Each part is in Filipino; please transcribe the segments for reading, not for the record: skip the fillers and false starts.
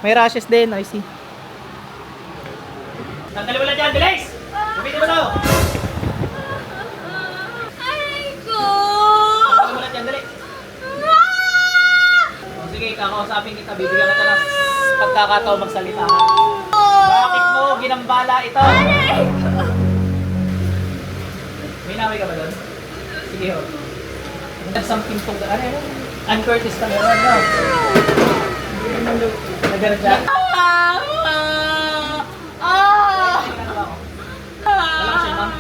May rashes din, I see. Tanggalin mo lang dyan, bilis! Gamitin mo to! Aray ko! Tanggalin mo lang dyan, dali! O sige, kakausapin kita, bibigyan kita ng pagkakataon magsalita ka. Bakit mo ginambala ito? Aray ko! May naway ka ba doon? Sige ho. Something tong ano yun? Uncurtis ka naman, no? Nagano siya? Wala siya, ma'am.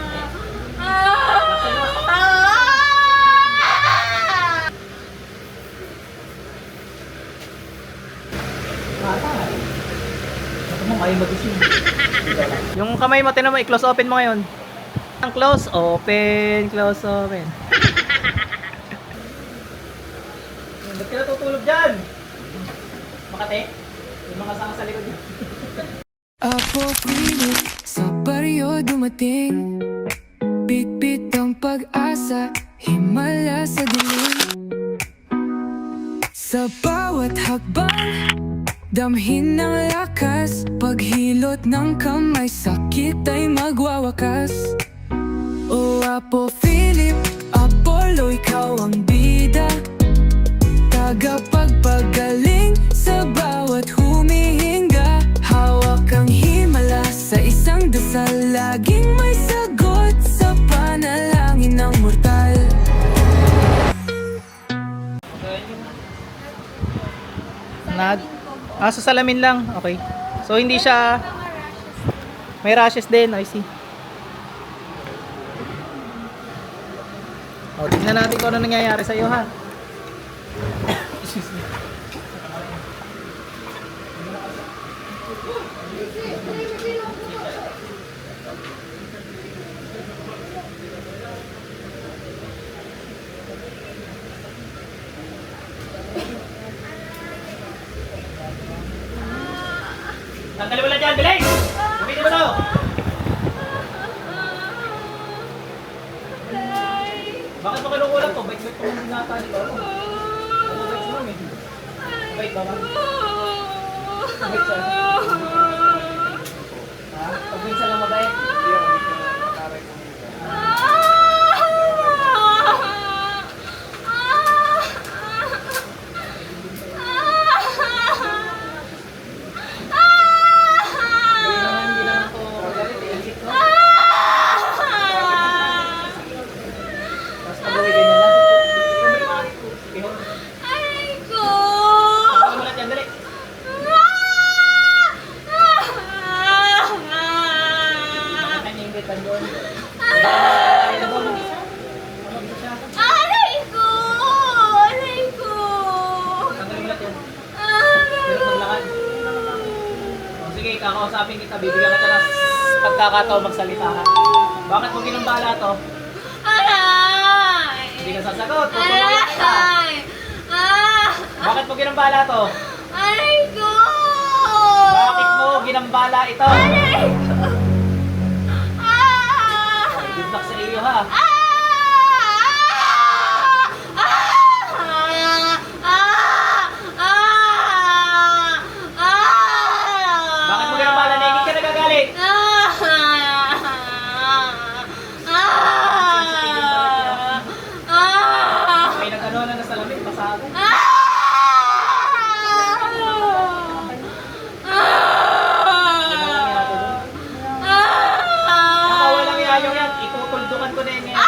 Yung kamay mo, tinan mo, i-close open mo ngayon. Ang close open, close open. Ba't ka natutulog dyan? Makate? Yung mga sanga sa likod dyan. Apo pilit sa baryo dumating, bitbit ang pag-asa, himala sa dilim. Sa bawat hakbang, damhin ng lakas, paghilot ng kamay, sakit ay magwawakas. O Apo Philip, Apollo, ikaw ang bida, tagapagpagaling sa bawat humihinga. Hawak ang himala sa isang dasal, laging may sagot sa panalangin ng mortal. Sa salamin lang. Okay. So hindi siya may rashes din, I see. O, tingnan natin kung ano nangyayari sa iyo, ha. Excuse me. Tanggalin mo lang dyan, bilis! Gamitin mo to! Bakit mo kinukulang to? Bait-bait ko mong binata nito. Ano bait mo, eh? Bait ba, ma'am? Bait siya? Ha? Pag-bait siya lang mabait? Sige, kakausapin kita, bibigyan kita ng pagkakataon magsalita ka. Bakit mo ginambala to? Aray! Hindi ka sasagot, tutulungan kita. Bakit mo ginambala to? Aray ko! Bakit mo ginambala ito? Aray ko! Good luck sa iyo, ha. Bakit mo ginambala na hindi ka nagagalit? May nag-ano na sa lamig, pasado. Walang yayaw yan, itutuldukan ko na yan ngayon.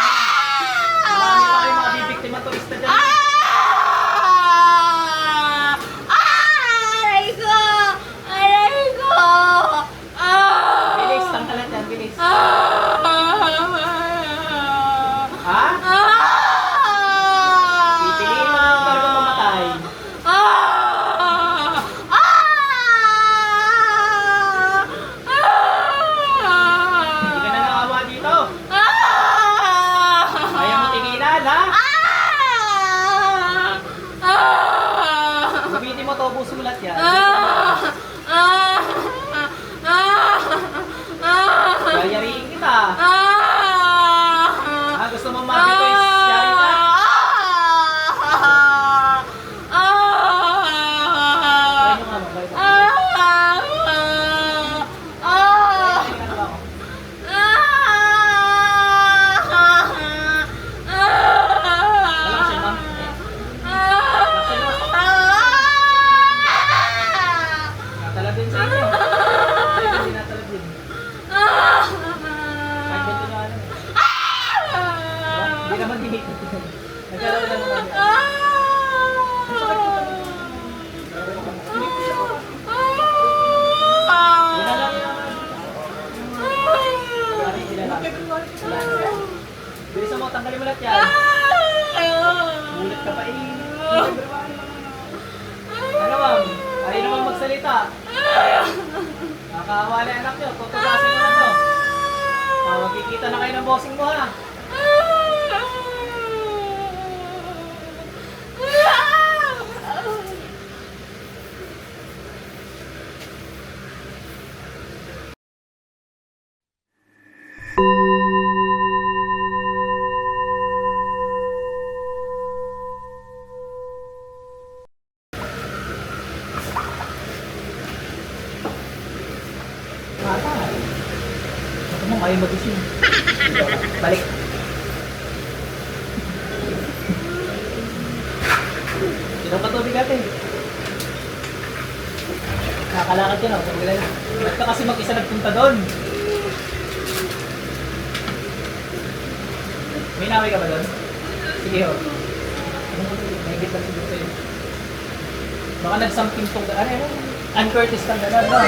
Marami pa kayong mga bibiktima turista dyan. Aray ko! Aray ko! Bilis, tangkalan yan, bilis. Ha? Pipiliin mo lang talaga mamatay. Hindi ka na nakawa dito. Ayaw mo tinginan, ha? Gamitin mo to, buso mo lahat yan. Yayariin kita. Gusto mo mabito is yari ka? Try mo nga, mag-try mo. nagulat yan? Gulat ka pa eh. Ano ma'am? Ayaw naman magsalita. Nakakawa na anak nyo. Tutugasin mo na to. Magkikita na kayo ng bossing mo ha. Ako mo kayo mag-ising. Balik. Sino pa tubig natin? Nakakalakad ka na. Ba't ka kasi mag-isa nagpunta doon? May naway ka ba doon? Sige ho. Nahigit lang siguro sa'yo. Baka nagsamping tong ano yun? Uncurtis kang gano'n ba?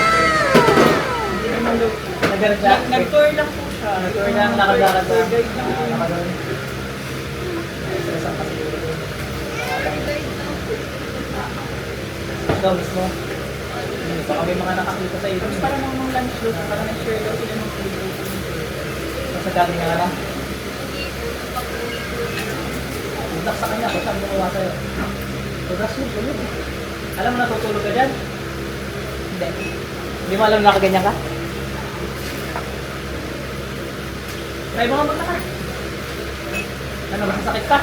Hindi naman nag-garda. Nag-tour lang po siya. Nag-tour lang, nakagagad na. Nakagagad. Saan ka siguro doon? Ikaw mismo? Baka may mga nakakita sa'yo doon. Parang mga lunch doon, parang nag-share daw sila ng food. Sa galing nga lang. Utak sa kanya, kung saan gumawa sa'yo. Tugas mo, tulog. Alam mo natutulog ka dyan? Hindi. Hindi mo alam na nakaganyan ka? Try mo nga maglakad. Ano, masasakit ka?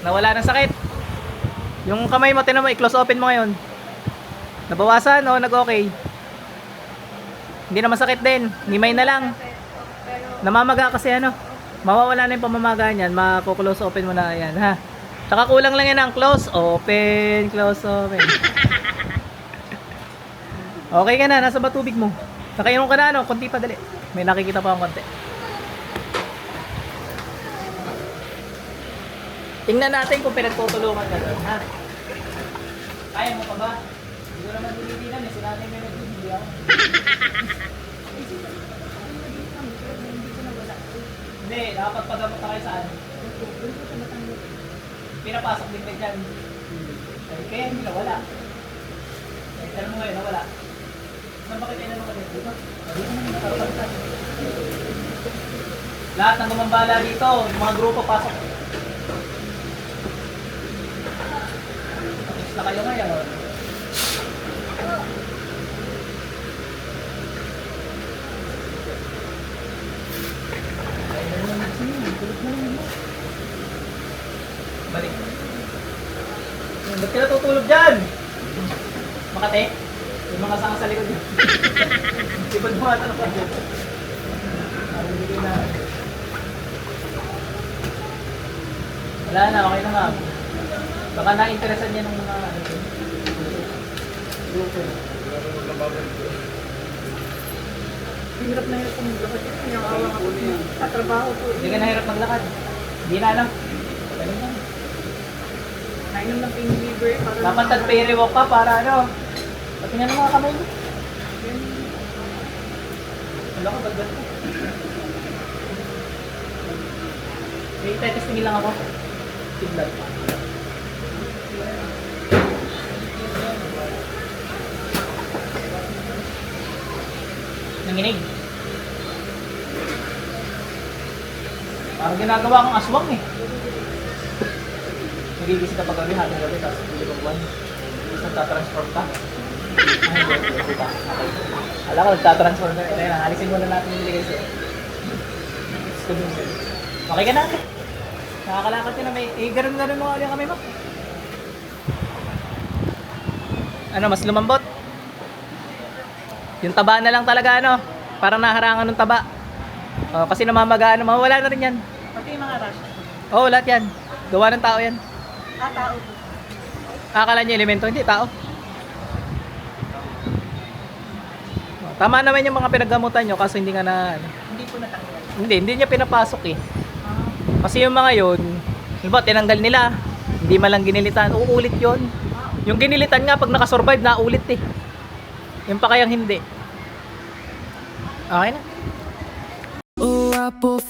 Nawala ng sakit. Yung kamay mo, tinan mo, i-close open mo ngayon. Nabawasan o nag-okay? Hindi na masakit din. Himay na lang. Namamaga kasi ano. Mawawala na yung pamamaga niyan. Mako-close open mo na yan ha. Tsaka kulang lang yan ang close open. Close open. Okay ka na. Nasa ba tubig mo? Nakainom ka na ano. Konti pa dali. May nakikita pa akong konti. Tingnan natin kung pinagtutulungan ka doon ha. Kaya mo pa ba? Hindi ko naman dinidinan eh. Sinabi may nagbibili ako. Hindi, dapat pagamot na kayo saan? Pinapasok din kayo dyan. Kaya hindi nawala. Alam mo ngayon, nawala. Saan ba kayo naman dito? Dito naman nakapagtan. Lahat ng gumambala dito, yung mga grupo pasok. Tapos na kayo ngayon. Balik. Ba't ka natutulog dyan? Makate? Yung mga sanga sa likod yun. Sipad mo at ano pa dyan. Wala na, okay na nga. Baka na-interesan niya ng mga ano yun. Grupo. Hirap na hirap kung maglakad. Kaya awa nga po niya. Tatrabaho po. Hindi ka nahirap maglakad. Hindi na alam. Ganun lang. Nainom ng pain reliever. Dapat nag-pay walk ka para ano. Pati nga ng mga kamay mo. Wala ko, bagat ko. May testingin lang ako. Tiglag. Nanginig. Parang ginagawa kong aswang eh. Nagigising ka pag gabi, hating gabi, tapos pili kong buwan. Tapos nagtatransform ka. Ay, hindi ka. Okay. Alam ko, nagtatransform ka. Kaya na, alisin muna natin yung niligay sa'yo. Okay ka na ate. Nakakalakad ka na may, ganun-ganun mo yung kamay mo. Ano, mas lumambot? Yung taba na lang talaga ano, parang naharangan ng taba. Kasi namamagaan, mawala na rin yan. Pati yung mga rush. Oo, lahat yan. Gawa ng tao yan. Tao. Akala niya elemento, hindi tao. Tama naman yung mga pinaggamutan nyo kasi hindi nga na... Hindi po natanggal. Hindi niya pinapasok eh. Kasi yung mga yun, diba, tinanggal nila. Hindi man lang ginilitan, uulit yun. Yung ginilitan nga, pag nakasurvive, naulit eh. Yung pa kayang hindi. Okay na. Oh, Apple